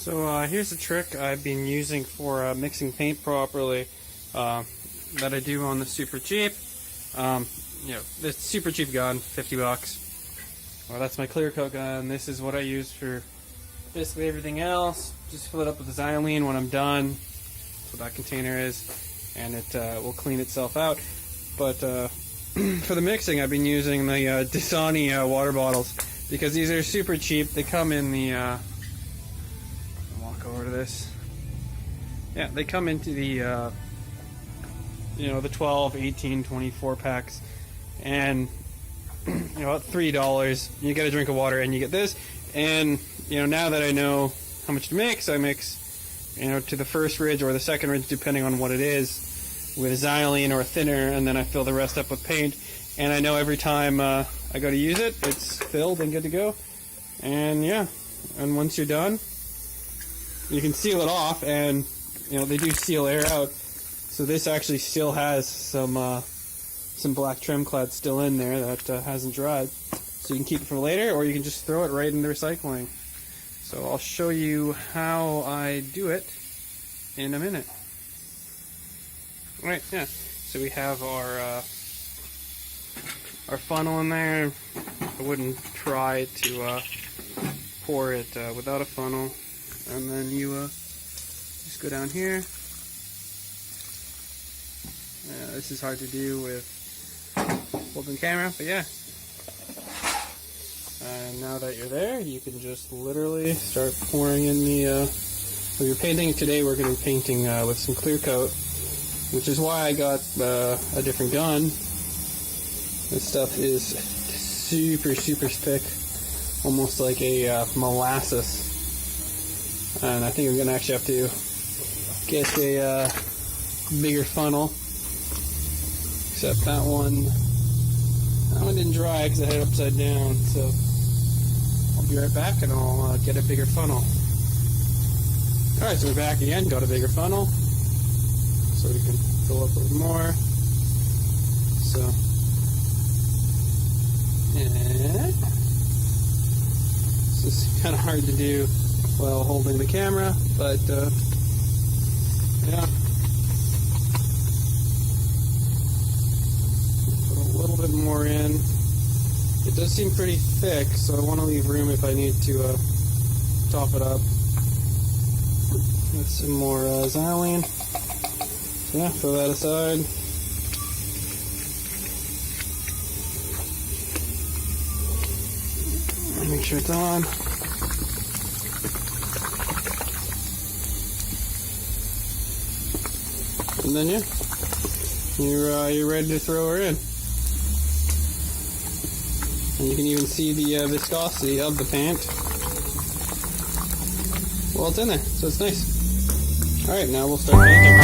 So here's a trick I've been using for mixing paint properly that I do on the super cheap. This super cheap gun, $50. Well, that's my clear coat gun. This is what I use for basically everything else. Just fill it up with the xylene when I'm done. That's what that container is, and it will clean itself out. But for the mixing, I've been using the Dasani water bottles because these are super cheap. They come in the over to this. Yeah, they come into the the 12, 18, 24 packs, and about $3 you get a drink of water and you get this. And now that I know how much to mix, I mix to the first ridge or the second ridge depending on what it is with xylene or thinner, and then I fill the rest up with paint. And I know every time I go to use it, it's filled and good to go. And yeah, and once you're done, you can seal it off, and they do seal air out. So this actually still has some black trim clad still in there that hasn't dried. So you can keep it for later, or you can just throw it right in the recycling. So I'll show you how I do it in a minute. Alright, yeah. So we have our funnel in there. I wouldn't try to pour it without a funnel. And then you just go down here. This is hard to do with holding the camera, but yeah. And now that you're there, you can just literally start pouring in the. If you're painting today, we're going to be painting with some clear coat, which is why I got a different gun. This stuff is super thick, almost like a molasses. And I think I'm going to actually have to get a bigger funnel. Except that one didn't dry because I had it upside down. So I'll be right back and I'll get a bigger funnel. Alright, so we're back again. Got a bigger funnel. So we can fill up a little more. So, yeah. This is kind of hard to do while holding the camera, but yeah. Put a little bit more in. It does seem pretty thick, so I want to leave room if I need to top it up with some more xylene. So yeah, throw that aside. Make sure it's on. And then yeah, you're ready to throw her in. And you can even see the viscosity of the paint. Well, it's in there, so it's nice. Alright, now we'll start painting.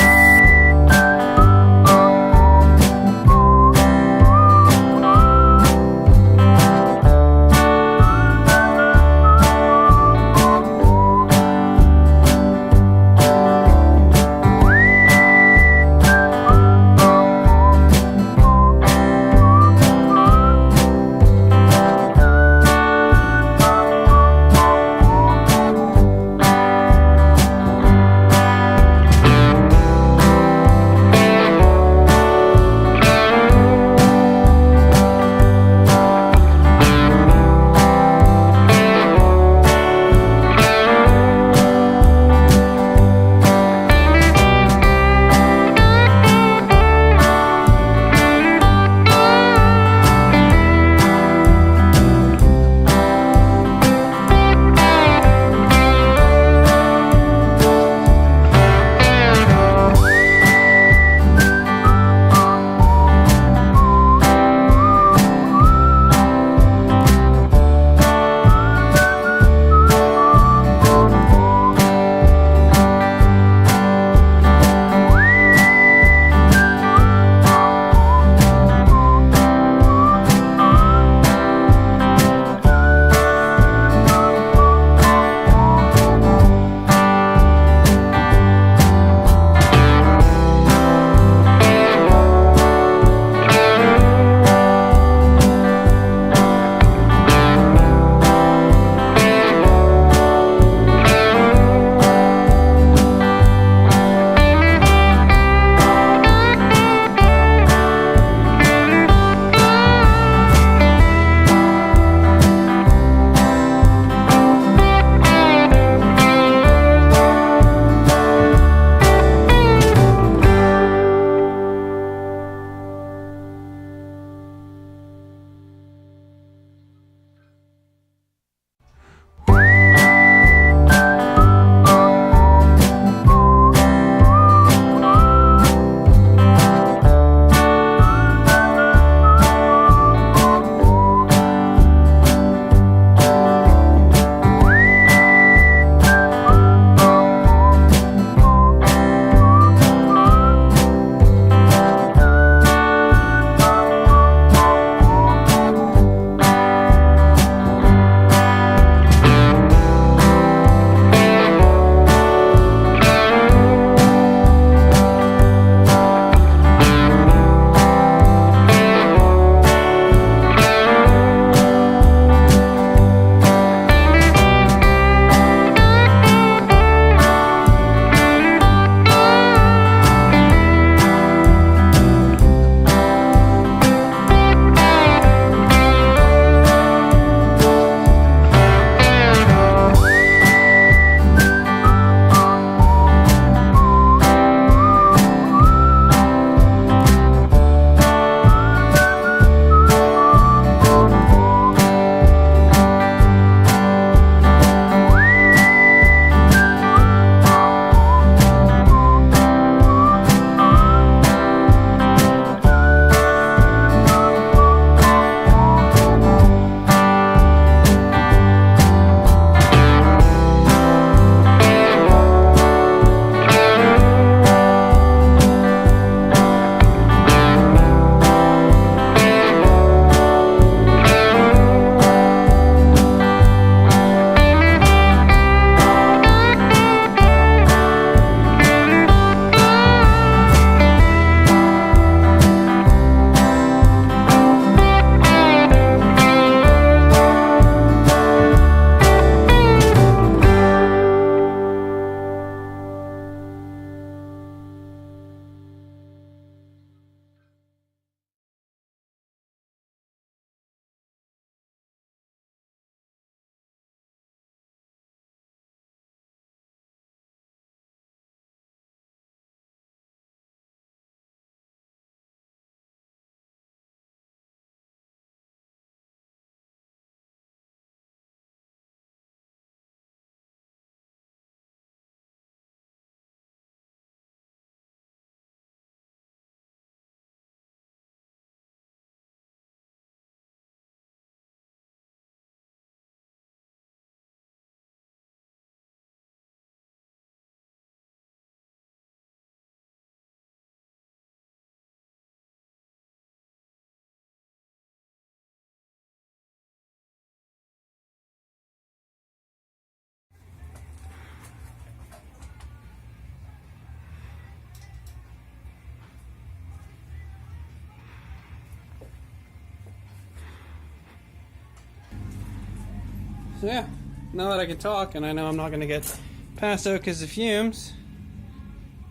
So yeah, now that I can talk and I know I'm not going to get passed out because of fumes,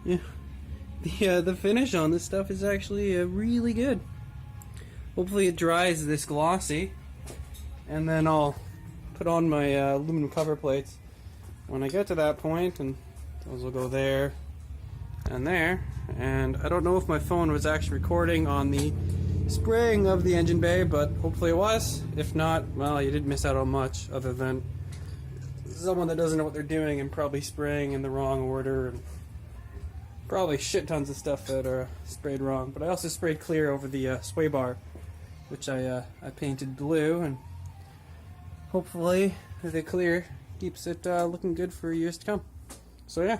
yeah, the finish on this stuff is actually really good. Hopefully it dries this glossy, and then I'll put on my aluminum cover plates when I get to that point, and those will go there and there. And I don't know if my phone was actually recording on the spraying of the engine bay, but hopefully it was. If not, well, you didn't miss out on much other than someone that doesn't know what they're doing and probably spraying in the wrong order, and probably shit tons of stuff that are sprayed wrong. But I also sprayed clear over the sway bar, which I painted blue, and hopefully the clear keeps it looking good for years to come. So yeah.